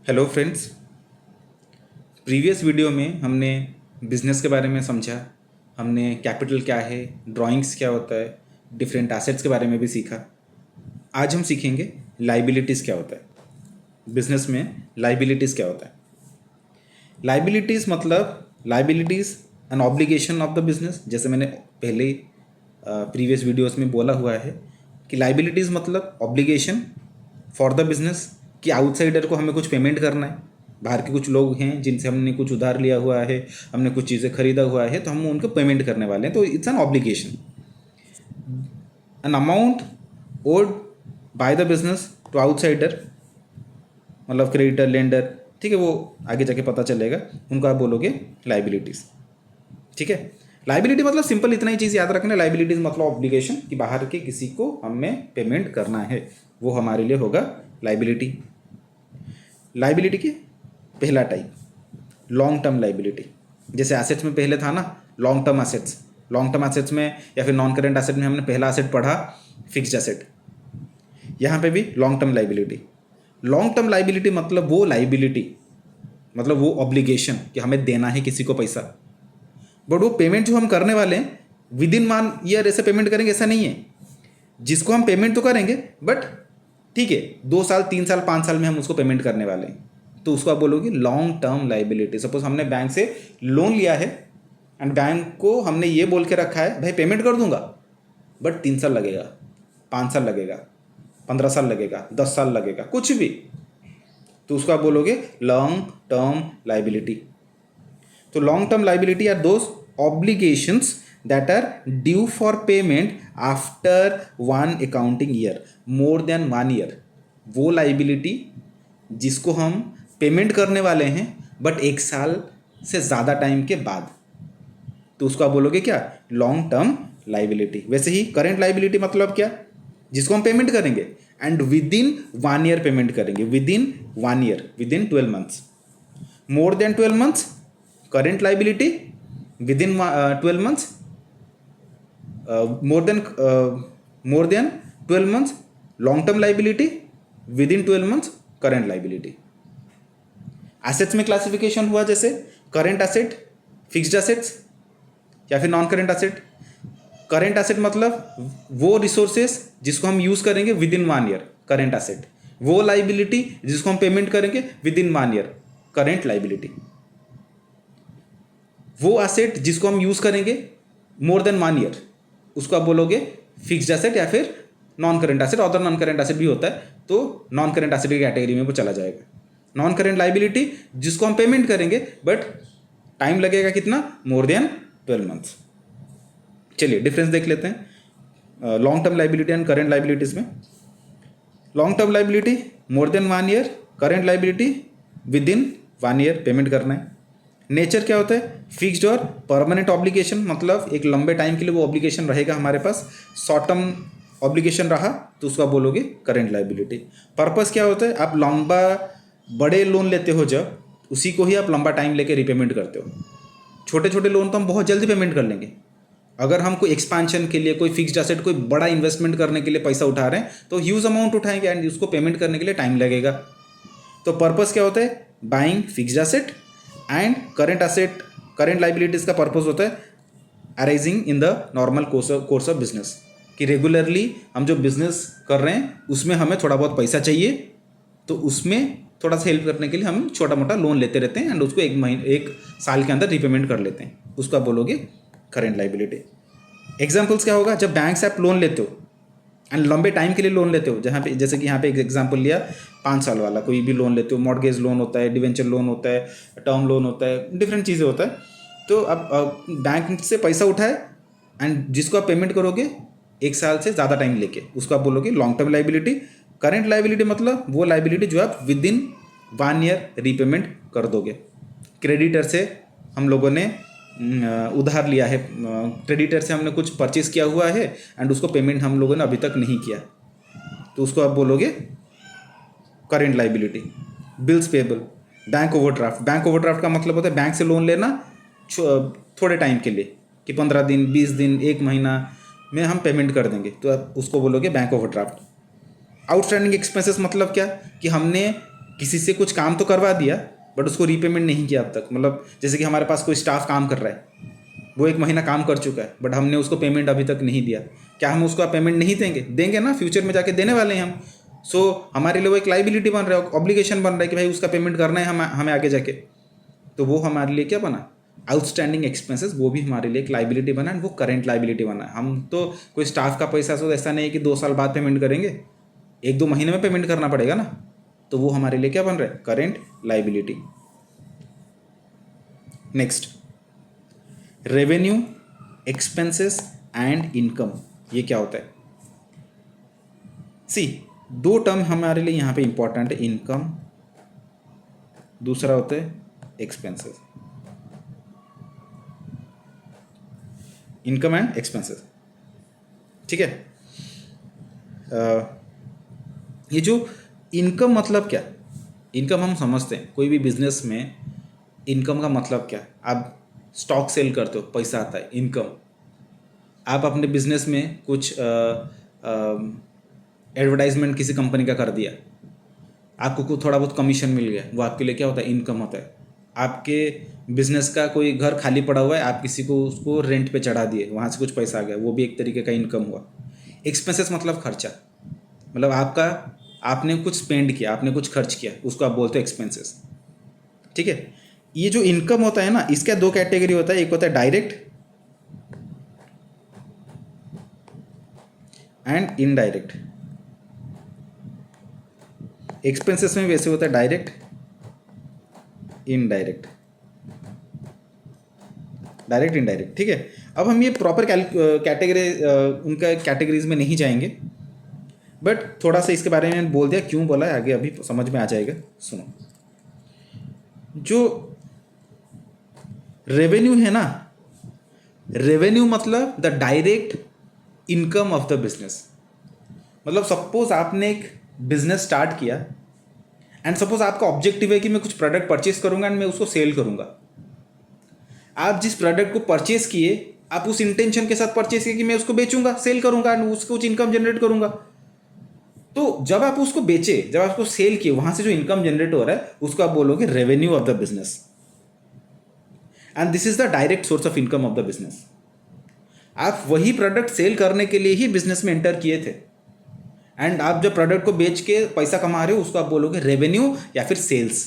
Hello friends. Previous video में हमने business के बारे में समझा। हमने कैपिटल क्या है, ड्राइंग्स क्या होता है, डिफरेंट एसेट्स के बारे में भी सीखा। आज हम सीखेंगे लाइबिलिटीज़ क्या होता है। बिजनेस में लाइबिलिटीज़ क्या होता है। लाइबिलिटीज़ मतलब liabilities an obligation of the business. जैसे मैंने पहले प्रीवियस वीडियोस में बोला हुआ है कि लाइबिलिटीज़ मतलब ऑब्लिगेशन फॉर द बिजनेस, कि आउटसाइडर को हमें कुछ पेमेंट करना है। बाहर के कुछ लोग हैं जिनसे हमने कुछ उधार लिया हुआ है, हमने कुछ चीज़ें खरीदा हुआ है, तो हम उनको पेमेंट करने वाले हैं, तो it's an obligation. An amount owed by the business to outsider, मतलब क्रेडिटर, लेंडर, ठीक है, वो आगे जाके पता चलेगा, उनको आप बोलोगे लाइबिलिटीज़। ठीक है, लाइबिलिटी मतलब सिंपल इतना ही चीज़ याद रखना, लाइबिलिटीज मतलब ऑब्लिगेशन, कि बाहर के किसी को हमें पेमेंट करना है, वो हमारे लिए होगा लाइबिलिटी। लाइबिलिटी के पहला टाइप लॉन्ग टर्म लाइबिलिटी। जैसे एसेट्स में पहले था ना long term assets. Long term assets में या फिर नॉन करेंट एसेट में हमने पहला एसेट पढ़ा फिक्स्ड एसेट। यहाँ पे भी long term liability. Long term liability मतलब वो लाइबिलिटी, मतलब वो ऑब्लिगेशन कि हमें देना है किसी को पैसा, बट वो पेमेंट जो हम करने वाले हैं विद इन 1 ईयर ऐसे पेमेंट करेंगे, ऐसा नहीं है। जिसको हम पेमेंट तो करेंगे, बट ठीक है 2 साल 3 साल 5 साल में हम उसको पेमेंट करने वाले हैं, तो उसको आप बोलोगे लॉन्ग टर्म लाइबिलिटी। सपोज हमने बैंक से लोन लिया है एंड बैंक को हमने ये बोल के रखा है भाई पेमेंट कर दूंगा, बट 3 साल लगेगा, 5 साल लगेगा, 15 साल लगेगा, 10 साल लगेगा, कुछ भी, तो उसको आप बोलोगे लॉन्ग टर्म लाइबिलिटी। तो long term liability are those obligations that are due for payment after 1 accounting year, more than 1 year। वो लाइबिलिटी जिसको हम पेमेंट करने वाले हैं बट 1 साल से ज़्यादा टाइम के बाद, तो उसको आप बोलोगे क्या, लॉन्ग टर्म लाइबिलिटी। वैसे ही करेंट लाइबिलिटी मतलब क्या, जिसको हम पेमेंट करेंगे and within 1 year payment करेंगे, within 1 year, within 12 months. More than 12 months current liability, within 12 months, more than 12 months long term liability, within 12 months current liability। Assets में classification हुआ जैसे current asset, fixed assets या फिर non current asset. Current asset मतलब वो resources जिसको हम use करेंगे within 1 year, current asset. वो लाइबिलिटी जिसको हम पेमेंट करेंगे within 1 year, current liability. वो एसेट जिसको हम यूज करेंगे मोर देन 1 ईयर, उसको आप बोलोगे फिक्स्ड एसेट या फिर non current asset. Other non current asset भी होता है, तो नॉन करेंट एसेट की कैटेगरी में वो चला जाएगा। नॉन करेंट लाइबिलिटी जिसको हम पेमेंट करेंगे बट टाइम लगेगा कितना, मोर देन 12 मंथ्स। चलिए डिफरेंस देख लेते हैं long term liability and current liabilities में। Long term liability more than 1 year, current liability within 1 year payment करना है। नेचर क्या होता है, फिक्स्ड और परमानेंट ऑब्लिगेशन, मतलब एक लंबे टाइम के लिए वो ऑब्लिगेशन रहेगा हमारे पास। शॉर्ट टर्म ऑब्लिगेशन रहा तो उसको आप बोलोगे करेंट लाइबिलिटी। पर्पस क्या होता है, आप लंबा बड़े लोन लेते हो जब, उसी को ही आप लंबा टाइम लेके रिपेमेंट करते हो। छोटे छोटे लोन तो हम बहुत जल्दी पेमेंट कर लेंगे। अगर हम कोई एक्सपांशन के लिए, कोई फिक्स्ड एसेट, कोई बड़ा इन्वेस्टमेंट करने के लिए पैसा उठा रहे हैं तो ह्यूज अमाउंट उठाएंगे एंड उसको पेमेंट करने के लिए टाइम लगेगा। तो पर्पस क्या होता है, buying fixed asset and current asset, current liabilities का पर्पस होता है arising in the normal course of business, कि रेगुलरली हम जो बिजनेस कर रहे हैं उसमें हमें थोड़ा बहुत पैसा चाहिए, तो उसमें थोड़ा सा हेल्प करने के लिए हम छोटा मोटा लोन लेते रहते हैं एंड उसको 1 साल के अंदर रिपेमेंट कर लेते हैं, उसको आप बोलोगे करेंट लाइबिलिटी। एग्जाम्पल्स क्या होगा, जब बैंक से आप लोन लेते हो एंड लंबे टाइम के लिए लोन लेते हो, जहाँ पे जैसे कि यहाँ पे एक एग्जांपल लिया 5 साल वाला, कोई भी लोन लेते हो, मॉर्गेज लोन होता है, डिवेंचर लोन होता है, टर्म लोन होता है, डिफरेंट चीज़ें होता है। तो आप बैंक से पैसा उठाए एंड जिसको आप पेमेंट करोगे 1 साल से ज़्यादा टाइम लेके, उसको आप बोलोगे long term liability. Current liability मतलब वो लाइबिलिटी जो आप विद इन 1 ईयर रिपेमेंट कर दोगे। क्रेडिटर से हम लोगों ने उधार लिया है, क्रेडिटर से हमने कुछ परचेज किया हुआ है एंड उसको पेमेंट हम लोगों ने अभी तक नहीं किया, तो उसको आप बोलोगे current liability. Bills payable, bank overdraft. Bank overdraft का मतलब होता है बैंक से लोन लेना थोड़े टाइम के लिए, कि 15 दिन, 20 दिन, 1 महीना में हम पेमेंट कर देंगे, तो आप उसको बोलोगे बैंक ओवरड्राफ्ट। आउटस्टैंडिंग एक्सपेंसेस मतलब क्या, कि हमने किसी से कुछ काम तो करवा दिया बट उसको रीपेमेंट नहीं किया अब तक। मतलब जैसे कि हमारे पास कोई स्टाफ काम कर रहा है, वो 1 महीना काम कर चुका है बट हमने उसको पेमेंट अभी तक नहीं दिया, क्या हम उसको पेमेंट नहीं देंगे? देंगे ना, फ्यूचर में जाके देने वाले हैं हम। सो हमारे लिए वो एक लाइबिलिटी बन रहा है, ऑब्लिगेशन बन रहा है कि भाई उसका पेमेंट करना है हमें आगे जाके। तो वो हमारे लिए क्या बना, आउटस्टैंडिंग एक्सपेंसेस, वो भी हमारे लिए एक लाइबिलिटी बना एंड वो करेंट लाइबिलिटी बना। हम तो कोई स्टाफ का पैसा तो ऐसा नहीं है कि 2 साल बाद पेमेंट करेंगे, 1-2 महीने में पेमेंट करना पड़ेगा ना। तो वो हमारे लिए क्या बन रहा है, current liability. Next, revenue, expenses and income, ये क्या होता है? सी, 2 टर्म हमारे लिए यहाँ पे इंपॉर्टेंट है, इनकम, दूसरा होता है एक्सपेंसेस। इनकम एंड एक्सपेंसेस, ठीक है। ये जो इनकम मतलब क्या, इनकम हम समझते हैं कोई भी बिजनेस में इनकम का मतलब क्या। आप स्टॉक सेल करते हो, पैसा आता है, इनकम। आप अपने बिजनेस में कुछ एडवर्टाइजमेंट किसी कंपनी का कर दिया, आपको कुछ थोड़ा बहुत कमीशन मिल गया, वो आपके लिए क्या होता है, इनकम होता है। आपके बिजनेस का कोई घर खाली पड़ा हुआ है, आप किसी को उसको रेंट पे चढ़ा दिए, वहाँ से कुछ पैसा आ गया, वो भी एक तरीके का इनकम हुआ। एक्सपेंसेस मतलब खर्चा, मतलब आपने कुछ स्पेंड किया, आपने कुछ खर्च किया, उसको आप बोलते हैं एक्सपेंसेस, ठीक है। ये जो इनकम होता है ना, इसका 2 कैटेगरी होता है, एक होता है डायरेक्ट एंड इनडायरेक्ट। एक्सपेंसेस में वैसे होता है डायरेक्ट, इनडायरेक्ट, डायरेक्ट इनडायरेक्ट, ठीक है। अब हम ये प्रॉपर कैटेगरी उनका कैटेगरीज में नहीं जाएंगे, बट थोड़ा सा इसके बारे में बोल दिया, क्यों बोला है आगे अभी समझ में आ जाएगा। सुनो, जो रेवेन्यू है ना, रेवेन्यू मतलब the direct income of the business. मतलब सपोज आपने एक बिजनेस स्टार्ट किया एंड सपोज आपका ऑब्जेक्टिव है कि मैं कुछ प्रोडक्ट परचेज करूंगा एंड मैं उसको सेल करूंगा। आप जिस प्रोडक्ट को परचेज किए, आप उस इंटेंशन के साथ परचेज किए कि मैं उसको बेचूंगा, सेल करूंगा एंड उसको कुछ इनकम जनरेट करूंगा। तो जब आप उसको बेचे, जब आप उसको सेल किए, वहां से जो इनकम जनरेट हो रहा है उसको आप बोलोगे revenue of the business, and this is the direct source of income of the business. आप वही प्रोडक्ट सेल करने के लिए ही बिजनेस में एंटर किए थे एंड आप जब प्रोडक्ट को बेच के पैसा कमा रहे हो उसको आप बोलोगे रेवेन्यू या फिर सेल्स।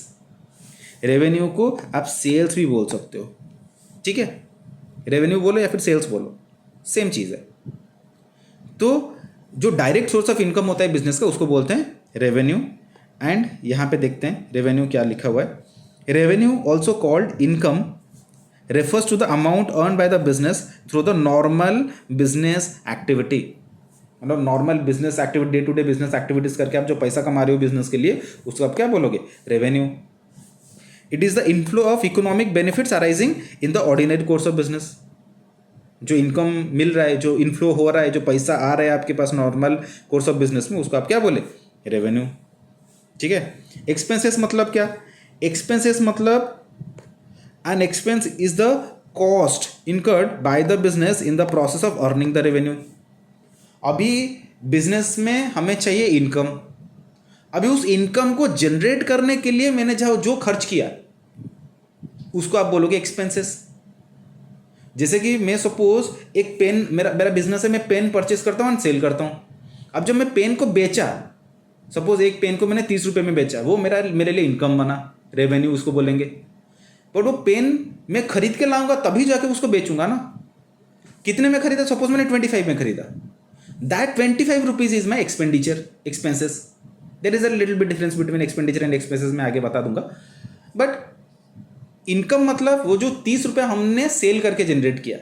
रेवेन्यू को आप सेल्स भी बोल सकते हो, ठीक है। रेवेन्यू बोलो या फिर सेल्स बोलो, सेम चीज़ है। तो जो डायरेक्ट सोर्स ऑफ इनकम होता है बिजनेस का उसको बोलते हैं रेवेन्यू। एंड यहाँ पे देखते हैं रेवेन्यू क्या लिखा हुआ है। Revenue also called income refers to the amount earned by the business through the normal business activity। मतलब normal business activity, day to day business activities करके आप जो पैसा कमा रहे हो बिजनेस के लिए, उसको आप क्या बोलोगे, revenue. It is the inflow of economic benefits arising in the ordinary course of business. जो इनकम मिल रहा है, जो इनफ्लो हो रहा है, जो पैसा आ रहा है आपके पास नॉर्मल कोर्स ऑफ बिजनेस में, उसको आप क्या बोले, रेवेन्यू, ठीक है। एक्सपेंसेस मतलब क्या, एक्सपेंसेस मतलब an expense is the cost incurred by the business in the process of earning the revenue। अभी बिजनेस में हमें चाहिए इनकम, अभी उस इनकम को जनरेट करने के लिए मैंने जो खर्च किया उसको आप बोलोगे एक्सपेंसेस। जैसे कि मैं सपोज एक पेन, मेरा बिजनेस है, मैं पेन परचेस करता हूँ, सेल करता हूँ। अब जब मैं पेन को बेचा, सपोज एक पेन को मैंने 30 रुपये में बेचा, वो मेरे लिए इनकम बना, रेवेन्यू उसको बोलेंगे। बट वो पेन मैं खरीद के लाऊंगा तभी जाके उसको बेचूंगा ना। कितने में खरीदा, सपोज मैंने 25 में खरीदा, that 25 rupees is my expenditure, expenses. There is a little bit difference between expenditure and expenses, मैं आगे बता दूंगा। बट इनकम मतलब वो जो 30 रुपये हमने सेल करके जनरेट किया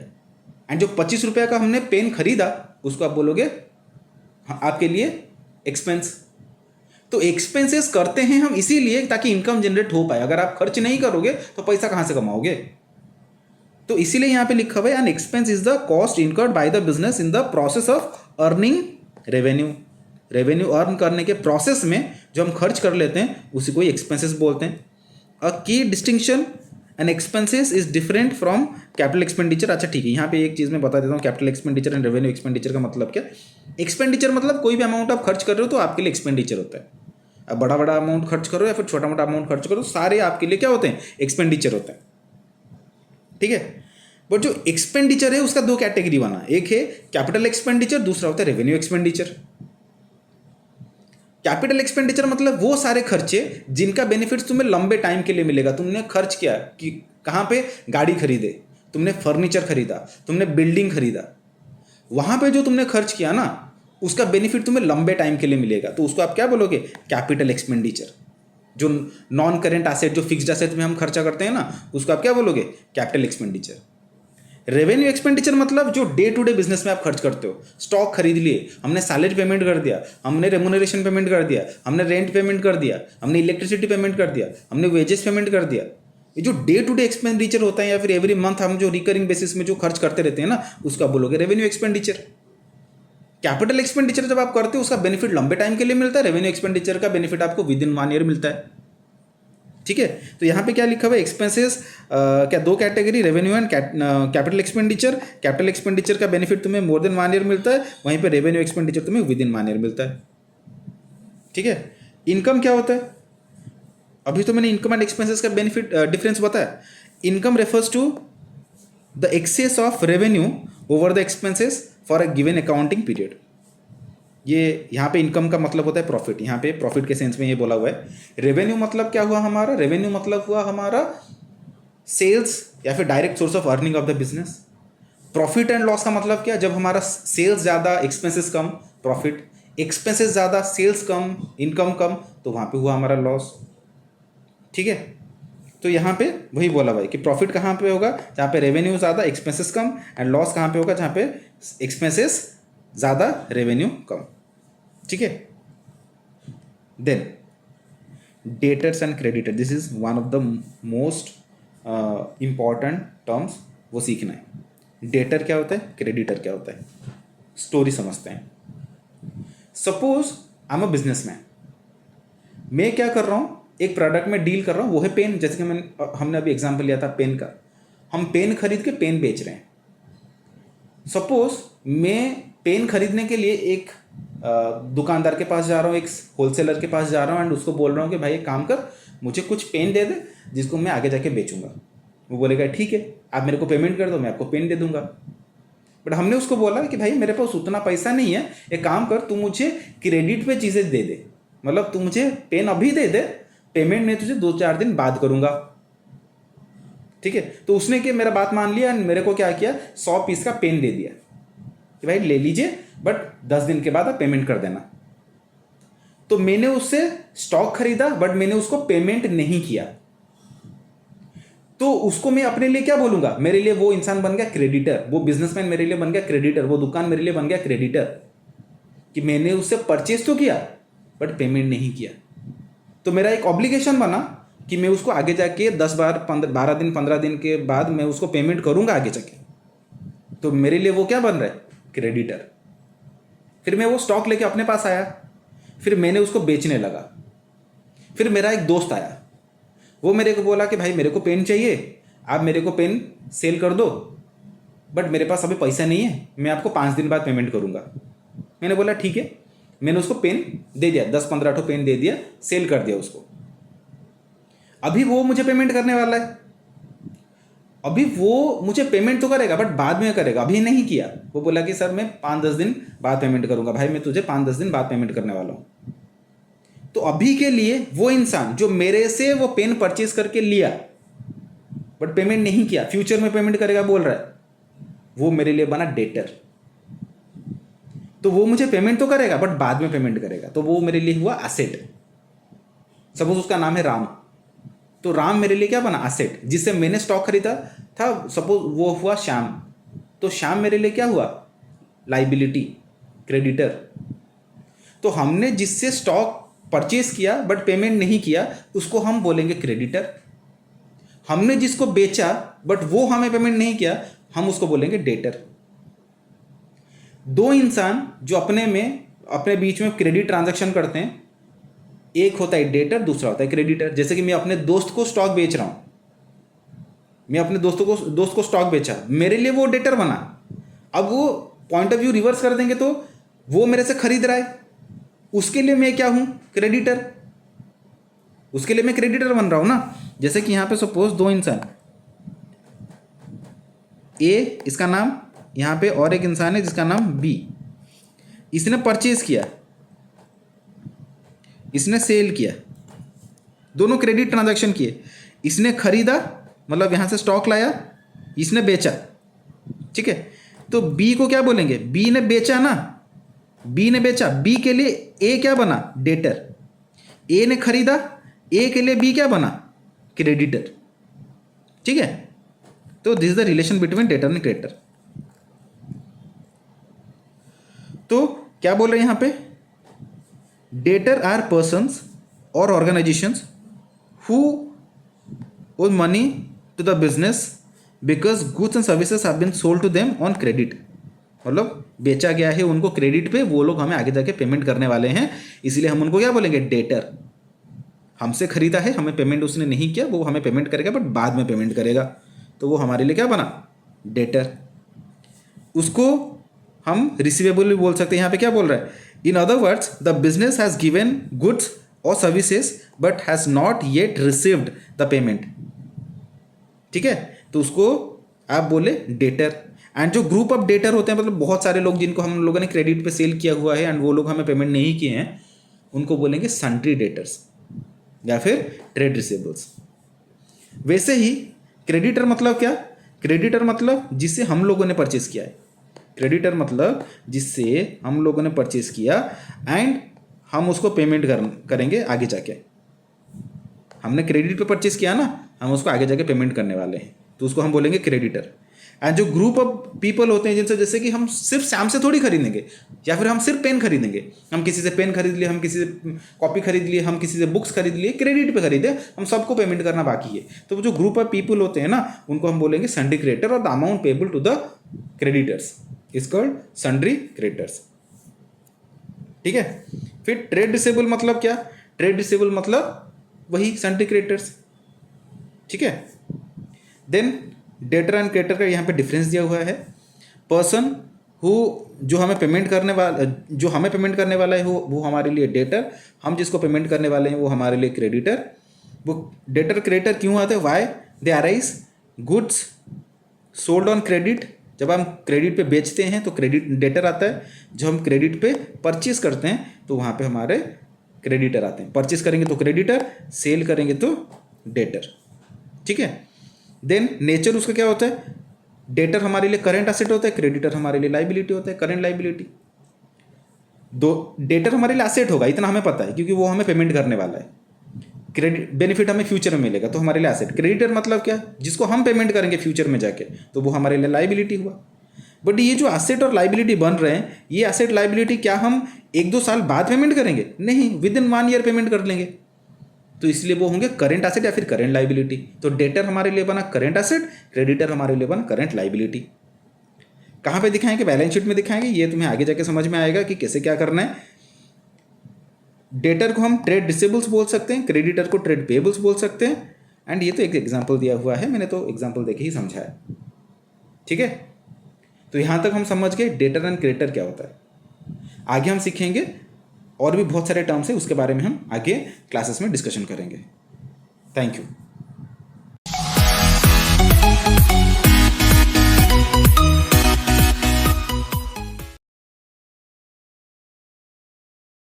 एंड जो 25 रुपये का हमने पेन खरीदा, उसको आप बोलोगे आपके लिए एक्सपेंस। तो एक्सपेंसेस करते हैं हम इसीलिए ताकि इनकम जनरेट हो पाए। अगर आप खर्च नहीं करोगे तो पैसा कहां से कमाओगे। तो इसीलिए यहां पे लिखा हुआ है an expense is the cost incurred by the business in the process of earning revenue. Revenue earn करने के प्रोसेस में जो हम खर्च कर लेते हैं उसी को एक्सपेंसेस बोलते हैं। A key distinction, an expenses is different from capital expenditure. अच्छा ठीक है, यहाँ पे एक चीज़ मैं बता देता हूँ, capital expenditure and revenue expenditure का मतलब क्या। एक्सपेंडिचर मतलब कोई भी अमाउंट आप खर्च कर रहे हो तो आपके लिए एक्सपेंडिचर होता है। अब बड़ा बड़ा अमाउंट खर्च करो या फिर छोटा मोटा अमाउंट खर्च करो, सारे आपके लिए क्या होते हैं, एक्सपेंडिचर होते हैं, ठीक है। बट जो एक्सपेंडिचर है उसका दो कैटेगरी बना, एक है कैपिटल एक्सपेंडिचर, दूसरा होता है रेवेन्यू एक्सपेंडिचर। कैपिटल एक्सपेंडिचर मतलब वो सारे खर्चे जिनका बेनिफिट्स तुम्हें लंबे टाइम के लिए मिलेगा। तुमने खर्च किया कि कहाँ पे, गाड़ी खरीदे, तुमने फर्नीचर खरीदा, तुमने बिल्डिंग खरीदा, वहां पे जो तुमने खर्च किया ना उसका बेनिफिट तुम्हें लंबे टाइम के लिए मिलेगा, तो उसको आप क्या बोलोगे, कैपिटल एक्सपेंडिचर। जो नॉन करेंट एसेट, जो फिक्स्ड एसेट में हम खर्चा करते हैं ना, उसको आप क्या बोलोगे, कैपिटल एक्सपेंडिचर। रेवेन्यू एक्सपेंडिचर मतलब जो डे टू डे बिजनेस में आप खर्च करते हो, स्टॉक खरीद लिए, हमने सैलरी पेमेंट कर दिया, हमने रेमुनरेशन पेमेंट कर दिया, हमने रेंट पेमेंट कर दिया, हमने इलेक्ट्रिसिटी पेमेंट कर दिया, हमने वेजेस पेमेंट कर दिया। ये जो डे टू डे एक्सपेंडिचर होता है या फिर एवरी मंथ हम जो रिकरिंग बेसिस में जो खर्च करते रहते हैं ना, उसका बोलोगे रेवेन्यू एक्सपेंडिचर। कैपिटल एक्सपेंडिचर जब आप करते हो उसका बेनिफिट लंबे टाइम के लिए मिलता है, रेवेन्यू एक्सपेंडिचर का बेनिफिट आपको विद इन 1 ईयर मिलता है, ठीक है। तो यहाँ पे क्या लिखा हुआ है, एक्सपेंसेस क्या दो category, revenue and capital expenditure. Capital expenditure का बेनिफिट तुम्हें मोर देन 1 ईयर मिलता है, वहीं पे रेवेन्यू एक्सपेंडिचर तुम्हें विद इन 1 ईयर मिलता है, ठीक है। इनकम क्या होता है, अभी तो मैंने इनकम एंड एक्सपेंसेस का बेनिफिट डिफरेंस बताया। Income refers to the excess of revenue over the expenses for a given accounting period. ये यहाँ पे इनकम का मतलब होता है प्रॉफिट, यहाँ पे प्रॉफिट के सेंस में ये बोला हुआ है। रेवेन्यू मतलब क्या हुआ हमारा, रेवेन्यू मतलब हुआ हमारा सेल्स या फिर direct source of earning of the business. Profit and loss का मतलब क्या, जब हमारा सेल्स ज़्यादा एक्सपेंसेस कम प्रॉफिट, एक्सपेंसेस ज़्यादा सेल्स कम इनकम कम, तो वहाँ पे हुआ हमारा लॉस, ठीक है। तो यहाँ पे वही बोला हुआ है कि प्रॉफिट कहाँ पे होगा, जहाँ पे रेवेन्यू ज़्यादा एक्सपेंसेस कम, एंड लॉस कहाँ पे होगा, जहाँ पे एक्सपेंसेस ज़्यादा रेवेन्यू कम, ठीक है। Then debtors and creditor, this is one of the most important terms, वो सीखना है। डेटर क्या होता है, क्रेडिटर क्या होता है, स्टोरी समझते हैं। Suppose I am a businessman, मैं क्या कर रहा हूँ, एक प्रोडक्ट में डील कर रहा हूँ, वो है पेन। जैसे कि हमने अभी एग्जांपल लिया था पेन का, हम पेन खरीद के पेन बेच रहे हैं। सपोज मैं पेन खरीदने के लिए एक दुकानदार के पास जा रहा हूँ, एक होलसेलर के पास जा रहा हूँ, एंड उसको बोल रहा हूँ कि भाई एक काम कर, मुझे कुछ पेन दे दे जिसको मैं आगे जाके बेचूंगा। वो बोलेगा ठीक है, आप मेरे को पेमेंट कर दो, मैं आपको पेन दे दूंगा। बट हमने उसको बोला कि भाई मेरे पास उतना पैसा नहीं है, एक काम कर, तू मुझे क्रेडिट पे चीज़ें दे दे, मतलब तू मुझे पेन अभी दे दे, पेमेंट मैं तुझे 2-4 दिन बाद करूंगा, ठीक है। तो उसने कि मेरा बात मान लिया, मेरे को क्या किया, 100 पीस का पेन दे दिया कि भाई ले लीजिए, बट 10 दिन के बाद आप पेमेंट कर देना। तो मैंने उससे स्टॉक खरीदा, बट मैंने उसको पेमेंट नहीं किया, तो उसको मैं अपने लिए क्या बोलूंगा, मेरे लिए वो इंसान बन गया क्रेडिटर, वो बिजनेसमैन मेरे लिए बन गया क्रेडिटर, वो दुकान मेरे लिए बन गया क्रेडिटर, कि मैंने उससे परचेज तो किया बट पेमेंट नहीं किया। तो मेरा एक ऑब्लिगेशन बना कि मैं उसको आगे जाके 10 बार 12 दिन 15 दिन के बाद मैं उसको पेमेंट करूंगा आगे जाके। तो मेरे लिए वो क्या बन रहा है, क्रेडिटर। फिर मैं वो स्टॉक लेके अपने पास आया, फिर मैंने उसको बेचने लगा। फिर मेरा एक दोस्त आया, वो मेरे को बोला कि भाई मेरे को पेन चाहिए, आप मेरे को पेन सेल कर दो, बट मेरे पास अभी पैसा नहीं है, मैं आपको 5 दिन बाद पेमेंट करूंगा। मैंने बोला ठीक है, मैंने उसको पेन दे दिया, 10-15 ठो पेन दे दिया, सेल कर दिया उसको। अभी वो मुझे पेमेंट करने वाला है, अभी वो मुझे पेमेंट तो करेगा बट बाद में करेगा, अभी नहीं किया। वो बोला कि सर मैं 5-10 दिन बाद पेमेंट करूंगा। भाई मैं तुझे 5-10 दिन बाद पेमेंट करने वाला हूं। तो अभी के लिए वो इंसान जो मेरे से वो पेन परचेज करके लिया बट पेमेंट नहीं किया, फ्यूचर में पेमेंट करेगा बोल रहा है, वो मेरे लिए बना डेटर। तो वो मुझे पेमेंट तो करेगा बट बाद में पेमेंट करेगा, तो वो मेरे लिए हुआ एसेट। सपोज उसका नाम है राम, तो राम मेरे लिए क्या बना, एसेट। जिससे मैंने स्टॉक खरीदा था, सपोज वो हुआ श्याम, तो श्याम मेरे लिए क्या हुआ, लाइबिलिटी, क्रेडिटर। तो हमने जिससे स्टॉक परचेज किया बट पेमेंट नहीं किया, उसको हम बोलेंगे क्रेडिटर। हमने जिसको बेचा बट वो हमें पेमेंट नहीं किया, हम उसको बोलेंगे डेटर। दो इंसान जो अपने बीच में क्रेडिट ट्रांजैक्शन करते हैं, एक होता है डेटर, दूसरा होता है क्रेडिटर। जैसे कि मैं अपने दोस्त को स्टॉक बेच रहा हूं, मैं अपने दोस्त को स्टॉक बेचा, मेरे लिए वो डेटर बना। अब वो पॉइंट ऑफ व्यू रिवर्स कर देंगे तो वो मेरे से खरीद रहा है, उसके लिए मैं क्या हूं, क्रेडिटर। उसके लिए मैं क्रेडिटर बन रहा हूँ ना। जैसे कि यहाँ पे सपोज दो इंसान, ए इसका नाम, यहाँ पे और एक इंसान है जिसका नाम बी। इसने परचेज किया, इसने सेल किया, दोनों क्रेडिट ट्रांजैक्शन किए। इसने खरीदा मतलब यहाँ से स्टॉक लाया, इसने बेचा, ठीक है। तो बी को क्या बोलेंगे, बी ने बेचा ना, बी ने बेचा, बी के लिए ए क्या बना, डेटर। ए ने खरीदा, ए के लिए बी क्या बना, क्रेडिटर, ठीक है। तो this is the relation between debtor and creditor. तो क्या बोल रहे हैं यहां पे, डेटर आर पर्सन्स और organisations who own money to the business because goods and services have been sold to them on credit. मतलब बेचा गया है उनको क्रेडिट पे, वो लोग हमें आगे जाके पेमेंट करने वाले हैं, इसलिए हम उनको क्या बोलेंगे, डेटर। हमसे खरीदा है, हमें पेमेंट उसने नहीं किया, वो हमें पेमेंट करेगा बट बाद में पेमेंट करेगा, तो वो हमारे लिए क्या बना, डेटर। उसको हम रिसीवेबल भी बोल सकते हैं। यहाँ पे क्या बोल रहा है, in other words the business has given goods और services but has not yet received the payment, ठीक है। तो उसको आप बोले डेटर। एंड जो ग्रुप ऑफ डेटर होते हैं, मतलब बहुत सारे लोग जिनको हम लोगों ने क्रेडिट पे सेल किया हुआ है एंड वो लोग हमें पेमेंट नहीं किए हैं, उनको बोलेंगे सन्ड्री डेटर्स या फिर ट्रेड रिसीवेबल्स। वैसे ही क्रेडिटर मतलब क्या, क्रेडिटर मतलब जिससे हम लोगों ने परचेज किया है, क्रेडिटर मतलब जिससे हम लोगों ने परचेज किया एंड हम उसको पेमेंट करेंगे आगे जाके। हमने क्रेडिट पे परचेज किया ना, हम उसको आगे जाके पेमेंट करने वाले हैं, तो उसको हम बोलेंगे क्रेडिटर। एंड जो ग्रुप ऑफ पीपल होते हैं जिनसे, जैसे कि हम सिर्फ शैम से थोड़ी खरीदेंगे या फिर हम सिर्फ पेन खरीदेंगे, हम किसी से पेन खरीद लिए, हम किसी से कॉपी खरीद लिए, हम किसी से बुक्स खरीद लिए, क्रेडिट पे खरीदे, हम सबको पेमेंट करना बाकी है। तो जो ग्रुप ऑफ पीपल होते हैं ना, उनको हम बोलेंगे सन्ड्री क्रेडिटर, और the amount payable to the creditors is called sundry creditors, ठीक है। फिर ट्रेड रिसीवेबल मतलब क्या, ट्रेड रिसीवेबल मतलब वही सन्ड्री क्रेडिटर्स, ठीक है। देन डेटर एंड क्रेडिटर का यहाँ पे डिफरेंस दिया हुआ है। पर्सन हु जो हमें पेमेंट करने वाला है वो हमारे लिए डेटर, हम जिसको पेमेंट करने वाले हैं वो हमारे लिए क्रेडिटर। वो डेटर क्रेडिटर क्यों आते हैं, why they arise, goods sold on credit, जब हम क्रेडिट पे बेचते हैं तो क्रेडिट डेटर आता है, जब हम क्रेडिट पे परचेज करते हैं तो वहाँ पे हमारे क्रेडिटर आते हैं। परचेज करेंगे तो क्रेडिटर, सेल करेंगे तो डेटर, ठीक है। देन नेचर उसका क्या होता है, डेटर हमारे लिए करंट एसेट होता है, क्रेडिटर हमारे लिए लाइबिलिटी होता है, करंट लाइबिलिटी। दो डेटर हमारे लिए एसेट होगा, इतना हमें पता है क्योंकि वो हमें पेमेंट करने वाला है, क्रेडिट बेनिफिट हमें फ्यूचर में मिलेगा, तो हमारे लिए एसेट। क्रेडिटर मतलब क्या, जिसको हम पेमेंट करेंगे फ्यूचर में जाके, तो वो हमारे लिए लाइबिलिटी हुआ। बट ये जो एसेट और लाइबिलिटी बन रहे हैं, ये एसेट लाइबिलिटी क्या हम 1-2 साल बाद पेमेंट करेंगे, नहीं, विद इन 1 ईयर पेमेंट कर लेंगे, तो इसलिए वो होंगे करंट एसेट या फिर करंट लाइबिलिटी। तो डेटर हमारे लिए बना करंट एसेट, क्रेडिटर हमारे लिए बना करंट लाइबिलिटी। कहाँ पे दिखाएंगे, बैलेंस शीट में दिखाएंगे, ये तुम्हें आगे जाके समझ में आएगा कि कैसे क्या करना है। डेटर को हम ट्रेड रिसीवेबल्स बोल सकते हैं, क्रेडिटर को ट्रेड पेएबल्स बोल सकते हैं। एंड ये तो एक एग्जाम्पल दिया हुआ है, मैंने तो एग्जाम्पल देके ही समझाया, ठीक है। तो यहाँ तक हम समझ गए डेटर एंड क्रेडिटर क्या होता है। आगे हम सीखेंगे और भी बहुत सारे टर्म्स है, उसके बारे में हम आगे क्लासेस में डिस्कशन करेंगे। Thank you.